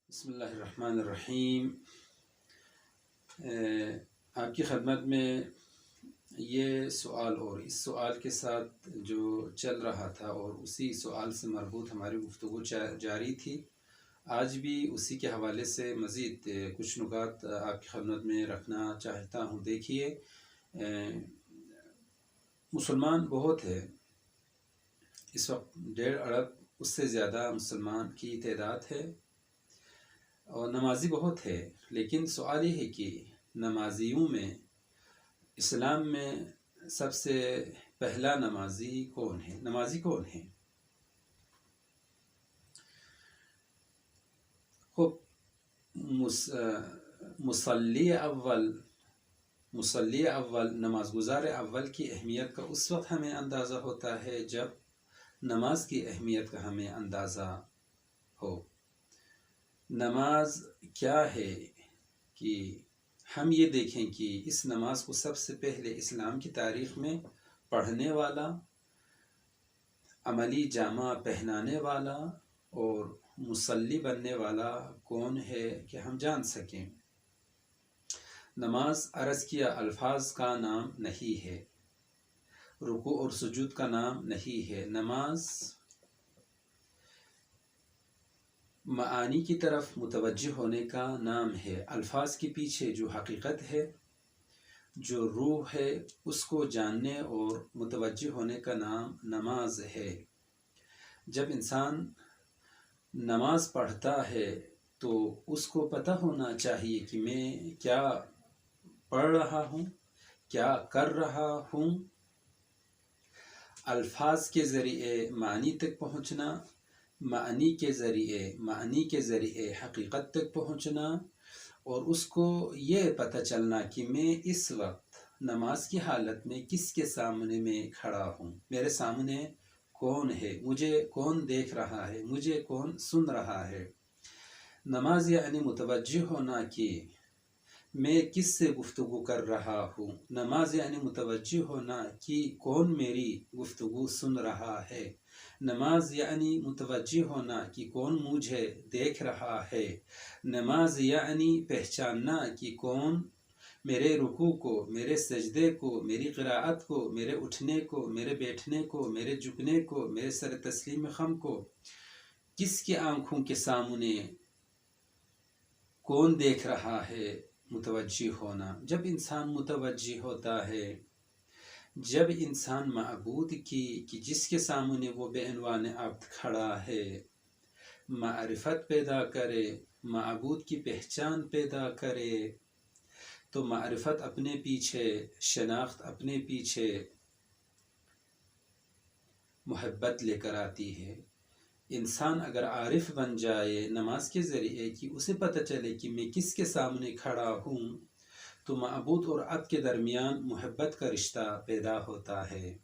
بسم اللہ الرحمن الرحیم۔ آپ کی خدمت میں یہ سوال اور اس سوال کے ساتھ جو چل رہا تھا اور اسی سوال سے مربوط ہماری گفتگو جاری تھی، آج بھی اسی کے حوالے سے مزید کچھ نکات آپ کی خدمت میں رکھنا چاہتا ہوں۔ دیکھیے، مسلمان بہت ہے، اس وقت 1.5 ارب اس سے زیادہ مسلمان کی تعداد ہے، اور نمازی بہت ہے، لیکن سوال یہ ہے کہ نمازیوں میں اسلام میں سب سے پہلا نمازی کون ہے؟ نمازی کون ہے؟ خب مصلی اول نماز گزار اول کی اہمیت کا اس وقت ہمیں اندازہ ہوتا ہے جب نماز کی اہمیت کا ہمیں اندازہ ہو۔ نماز کیا ہے کہ ہم یہ دیکھیں کہ اس نماز کو سب سے پہلے اسلام کی تاریخ میں پڑھنے والا، عملی جامہ پہنانے والا اور مصلی بننے والا کون ہے کہ ہم جان سکیں۔ نماز عرض کیا الفاظ کا نام نہیں ہے، رکوع اور سجود کا نام نہیں ہے، نماز معانی کی طرف متوجہ ہونے کا نام ہے۔ الفاظ کے پیچھے جو حقیقت ہے، جو روح ہے، اس کو جاننے اور متوجہ ہونے کا نام نماز ہے۔ جب انسان نماز پڑھتا ہے تو اس کو پتہ ہونا چاہیے کہ میں کیا پڑھ رہا ہوں، کیا کر رہا ہوں۔ الفاظ کے ذریعے معنی تک پہنچنا، معنی کے ذریعے حقیقت تک پہنچنا، اور اس کو یہ پتہ چلنا کہ میں اس وقت نماز کی حالت میں کس کے سامنے میں کھڑا ہوں، میرے سامنے کون ہے، مجھے کون دیکھ رہا ہے، مجھے کون سن رہا ہے۔ نماز یعنی متوجہ ہونا کہ میں کس سے گفتگو کر رہا ہوں، نماز یعنی متوجہ ہونا کہ کون میری گفتگو سن رہا ہے، نماز یعنی متوجہ ہونا کہ کون مجھے دیکھ رہا ہے، نماز یعنی پہچاننا کہ کون میرے رکوع کو، میرے سجدے کو، میری قرأت کو، میرے اٹھنے کو، میرے بیٹھنے کو، میرے جھکنے کو، میرے سر تسلیم خم کو، کس کی آنکھوں کے سامنے کون دیکھ رہا ہے۔ متوجہ ہونا، جب انسان متوجہ ہوتا ہے، جب انسان معبود کی کہ جس کے سامنے وہ بے عنوان عبد کھڑا ہے، معرفت پیدا کرے، معبود کی پہچان پیدا کرے، تو معرفت اپنے پیچھے، شناخت اپنے پیچھے محبت لے کر آتی ہے۔ انسان اگر عارف بن جائے نماز کے ذریعے کہ اسے پتہ چلے کہ میں کس کے سامنے کھڑا ہوں، تو معبود اور عبد کے درمیان محبت کا رشتہ پیدا ہوتا ہے۔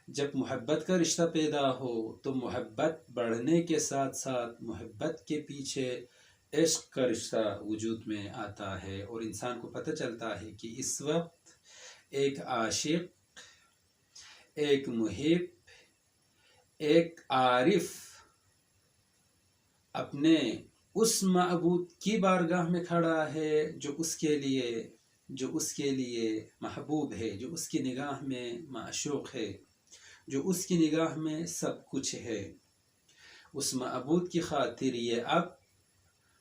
جب محبت کا رشتہ پیدا ہو تو محبت بڑھنے کے ساتھ ساتھ محبت کے پیچھے عشق کا رشتہ وجود میں آتا ہے، اور انسان کو پتہ چلتا ہے کہ اس وقت ایک عاشق، ایک محب، ایک عارف اپنے اس معبود کی بارگاہ میں کھڑا ہے جو اس کے لیے محبوب ہے، جو اس کی نگاہ میں معشوق ہے، جو اس کی نگاہ میں سب کچھ ہے۔ اس معبود کی خاطر یہ اب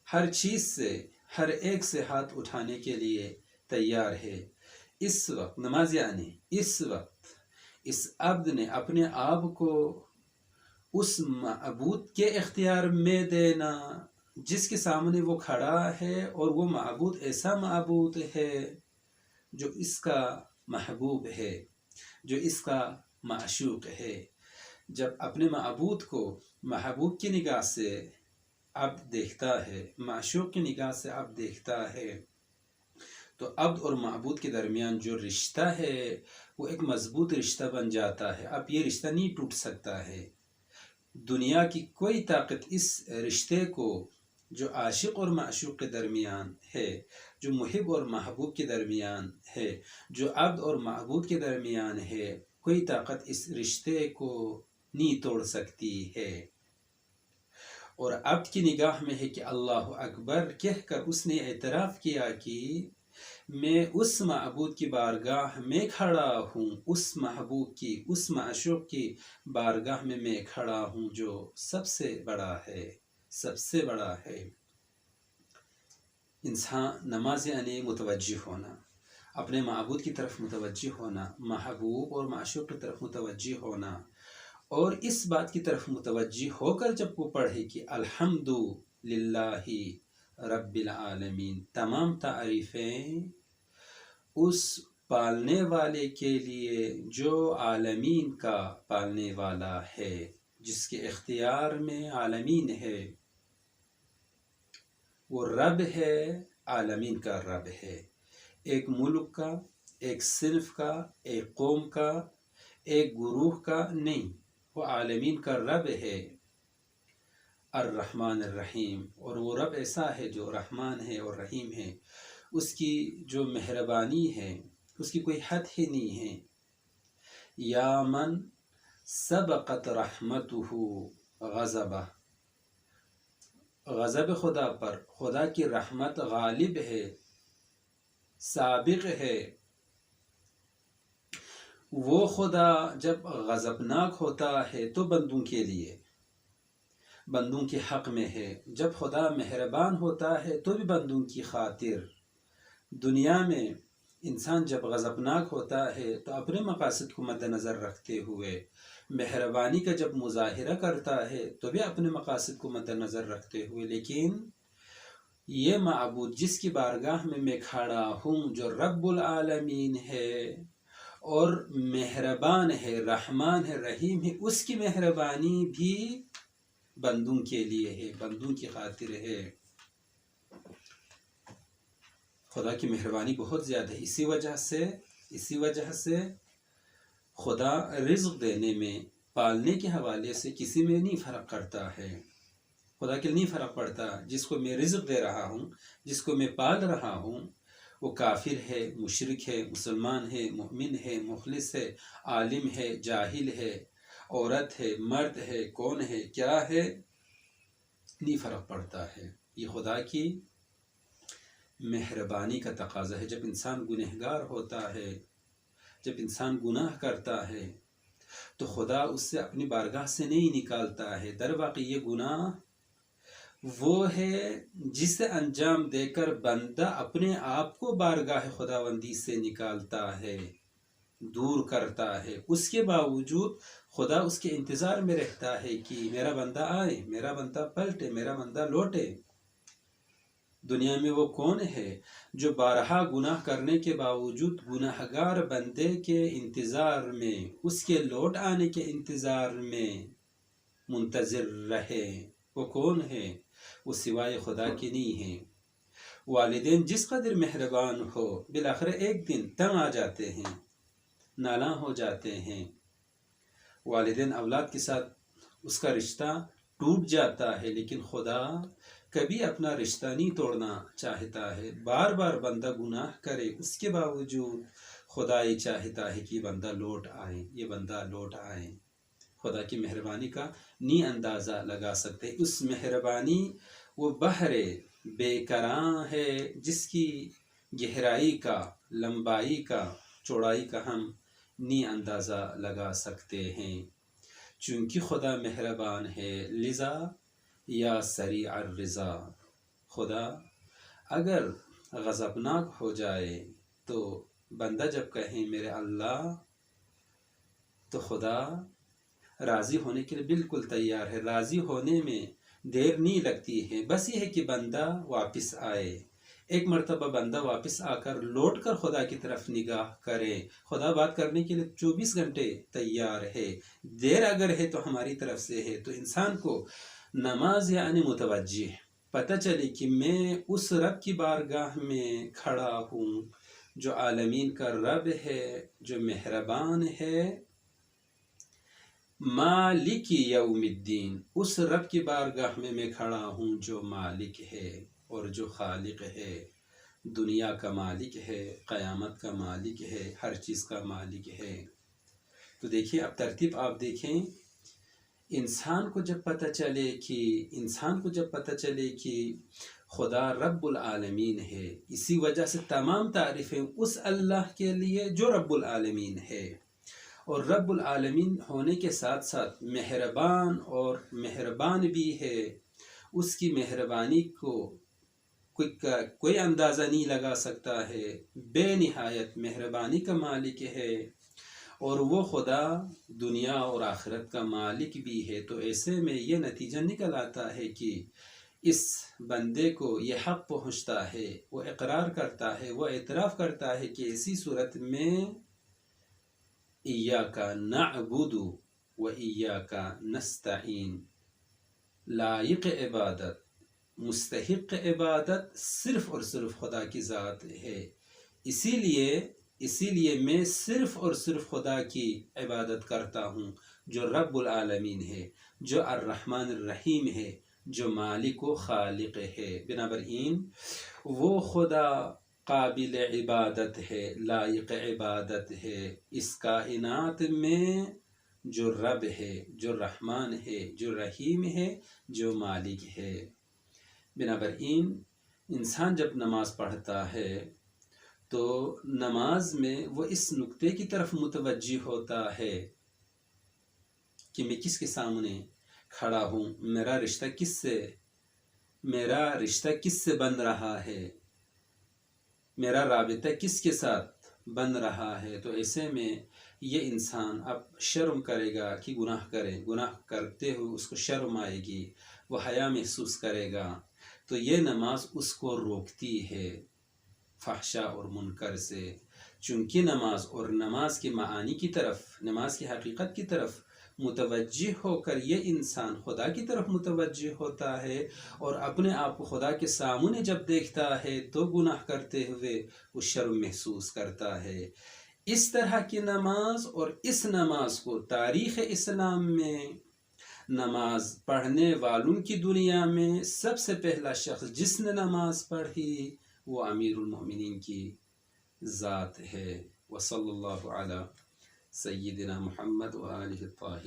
ہر چیز سے، ہر ایک سے ہاتھ اٹھانے کے لیے تیار ہے۔ اس وقت نماز یعنی اس وقت اس عبد نے اپنے آپ کو اس معبود کے اختیار میں دینا جس کے سامنے وہ کھڑا ہے، اور وہ معبود ایسا معبود ہے جو اس کا محبوب ہے، جو اس کا معشوق ہے۔ جب اپنے معبود کو محبوب کی نگاہ سے عبد دیکھتا ہے، معشوق کی نگاہ سے عبد دیکھتا ہے، تو عبد اور معبود کے درمیان جو رشتہ ہے وہ ایک مضبوط رشتہ بن جاتا ہے۔ اب یہ رشتہ نہیں ٹوٹ سکتا ہے۔ دنیا کی کوئی طاقت اس رشتے کو، جو عاشق اور معشوق کے درمیان ہے، جو محب اور محبوب کے درمیان ہے، جو عبد اور معبود کے درمیان ہے، کوئی طاقت اس رشتے کو نہیں توڑ سکتی ہے۔ اور عبد کی نگاہ میں ہے کہ اللہ اکبر کہہ کر اس نے اعتراف کیا کہ میں اس معبود کی بارگاہ میں کھڑا ہوں، اس محبوب کی، اس معشوق کی بارگاہ میں کھڑا ہوں جو سب سے بڑا ہے، سب سے بڑا ہے۔ انسان نماز یعنی متوجہ ہونا، اپنے معبود کی طرف متوجہ ہونا، محبوب اور معشوق کی طرف متوجہ ہونا، اور اس بات کی طرف متوجہ ہو کر جب وہ پڑھے کہ الحمد للہ رب العالمین، تمام تعریفیں اس پالنے والے کے لیے جو عالمین کا پالنے والا ہے، جس کے اختیار میں عالمین ہے، وہ رب ہے، عالمین کا رب ہے، ایک ملک کا، ایک صنف کا، ایک قوم کا، ایک گروہ کا نہیں، وہ عالمین کا رب ہے، الرحمن الرحیم۔ اور وہ رب ایسا ہے جو رحمان ہے اور رحیم ہے، اس کی جو مہربانی ہے اس کی کوئی حد ہی نہیں ہے۔ یا من سبقت رحمتہ غضبہ، غضب خدا پر خدا کی رحمت غالب ہے، سابق ہے۔ وہ خدا جب غضبناک ہوتا ہے تو بندوں کے لیے، بندوں کے حق میں ہے، جب خدا مہربان ہوتا ہے تو بھی بندوں کی خاطر۔ دنیا میں انسان جب غضبناک ہوتا ہے تو اپنے مقاصد کو مد نظر رکھتے ہوئے، مہربانی کا جب مظاہرہ کرتا ہے تو بھی اپنے مقاصد کو مد نظر رکھتے ہوئے، لیکن یہ معبود جس کی بارگاہ میں کھڑا ہوں، جو رب العالمین ہے اور مہربان ہے، رحمان ہے، رحیم ہے، اس کی مہربانی بھی بندوں کے لیے ہے، بندوں کی خاطر ہے۔ خدا کی مہربانی بہت زیادہ ہے، اسی وجہ سے خدا رزق دینے میں، پالنے کے حوالے سے کسی میں نہیں فرق کرتا ہے، خدا کے نہیں فرق پڑتا۔ جس کو میں رزق دے رہا ہوں، جس کو میں پال رہا ہوں، وہ کافر ہے، مشرک ہے، مسلمان ہے، مومن ہے، مخلص ہے، عالم ہے، جاہل ہے، عورت ہے، مرد ہے، کون ہے، کیا ہے، نہیں فرق پڑتا ہے۔ یہ خدا کی مہربانی کا تقاضا ہے۔ جب انسان گنہگار ہوتا ہے، جب انسان گناہ کرتا ہے تو خدا اس سے اپنی بارگاہ سے نہیں نکالتا ہے۔ در واقع یہ گناہ وہ ہے جسے انجام دے کر بندہ اپنے آپ کو بارگاہ خداوندی سے نکالتا ہے، دور کرتا ہے۔ اس کے باوجود خدا اس کے انتظار میں رہتا ہے کہ میرا بندہ آئے، میرا بندہ پلٹے، میرا بندہ لوٹے۔ دنیا میں وہ کون ہے جو بارہا گناہ کرنے کے باوجود گناہگار بندے کے انتظار میں، اس کے لوٹ آنے کے انتظار میں منتظر رہے؟ وہ کون ہے؟ وہ سوائے خدا کی نہیں ہے۔ والدین جس قدر مہربان ہو، بالآخر ایک دن تنگ آ جاتے ہیں، نالاں ہو جاتے ہیں۔ والدین اولاد کے ساتھ اس کا رشتہ ٹوٹ جاتا ہے، لیکن خدا کبھی اپنا رشتہ نہیں توڑنا چاہتا ہے۔ بار بار بندہ گناہ کرے، اس کے باوجود خدا یہ چاہتا ہے کہ یہ بندہ لوٹ آئے، یہ بندہ لوٹ آئے۔ خدا کی مہربانی کا نہیں اندازہ لگا سکتے۔ اس مہربانی وہ بحر بے کراں ہے جس کی گہرائی کا، لمبائی کا، چوڑائی کا ہم نہیں اندازہ لگا سکتے ہیں۔ چونکہ خدا مہربان ہے لذا یا سریع الرضا، خدا اگر غضبناک ہو جائے تو بندہ جب کہیں میرے اللہ، تو خدا راضی ہونے کے لیے بالکل تیار ہے۔ راضی ہونے میں دیر نہیں لگتی ہے، بس یہ ہے کہ بندہ واپس آئے۔ ایک مرتبہ بندہ واپس آ کر لوٹ کر خدا کی طرف نگاہ کرے، خدا بات کرنے کے لیے 24 گھنٹے تیار ہے۔ دیر اگر ہے تو ہماری طرف سے ہے۔ تو انسان کو نماز یعنی متوجہ، پتہ چلے کہ میں اس رب کی بارگاہ میں کھڑا ہوں جو عالمین کا رب ہے، جو مہربان ہے، مالک یوم الدین، اس رب کی بارگاہ میں کھڑا ہوں جو مالک ہے اور جو خالق ہے، دنیا کا مالک ہے، قیامت کا مالک ہے، ہر چیز کا مالک ہے۔ تو دیکھیں اب ترتیب آپ دیکھیں، انسان کو جب پتہ چلے کہ خدا رب العالمین ہے، اسی وجہ سے تمام تعریفیں اس اللہ کے لیے جو رب العالمین ہے، اور رب العالمین ہونے کے ساتھ ساتھ مہربان بھی ہے. اس کی مہربانی کو کوئی اندازہ نہیں لگا سکتا ہے، بے نہایت مہربانی کا مالک ہے، اور وہ خدا دنیا اور آخرت کا مالک بھی ہے. تو ایسے میں یہ نتیجہ نکل آتا ہے کہ اس بندے کو یہ حق پہنچتا ہے، وہ اقرار کرتا ہے، وہ اعتراف کرتا ہے کہ ایسی صورت میں ایاک نعبد و ایاک نستعین، لائق عبادت، مستحق عبادت صرف اور صرف خدا کی ذات ہے. اسی لیے میں صرف اور صرف خدا کی عبادت کرتا ہوں جو رب العالمین ہے، جو الرحمن الرحیم ہے، جو مالک و خالق ہے. بنابراین وہ خدا قابل عبادت ہے، لائق عبادت ہے. اس کائنات میں جو رب ہے، جو رحمان ہے، جو رحیم ہے، جو مالک ہے. بنابراین انسان جب نماز پڑھتا ہے تو نماز میں وہ اس نقطے کی طرف متوجہ ہوتا ہے کہ میں کس کے سامنے کھڑا ہوں، میرا رشتہ کس سے بن رہا ہے، میرا رابطہ کس کے ساتھ بن رہا ہے. تو ایسے میں یہ انسان اب شرم کرے گا کہ گناہ کرتے ہوئے اس کو شرم آئے گی، وہ حیا محسوس کرے گا. تو یہ نماز اس کو روکتی ہے فحشاء اور منکر سے. چونکہ نماز اور نماز کے معانی کی طرف، نماز کی حقیقت کی طرف متوجہ ہو کر یہ انسان خدا کی طرف متوجہ ہوتا ہے، اور اپنے آپ کو خدا کے سامنے جب دیکھتا ہے تو گناہ کرتے ہوئے وہ شرم محسوس کرتا ہے. اس طرح کی نماز، اور اس نماز کو تاریخ اسلام میں نماز پڑھنے والوں کی دنیا میں سب سے پہلا شخص جس نے نماز پڑھی وہ امیر المؤمنین کی ذات ہے. وصلی اللہ علی سیدنا محمد و آلہ الطاہرین.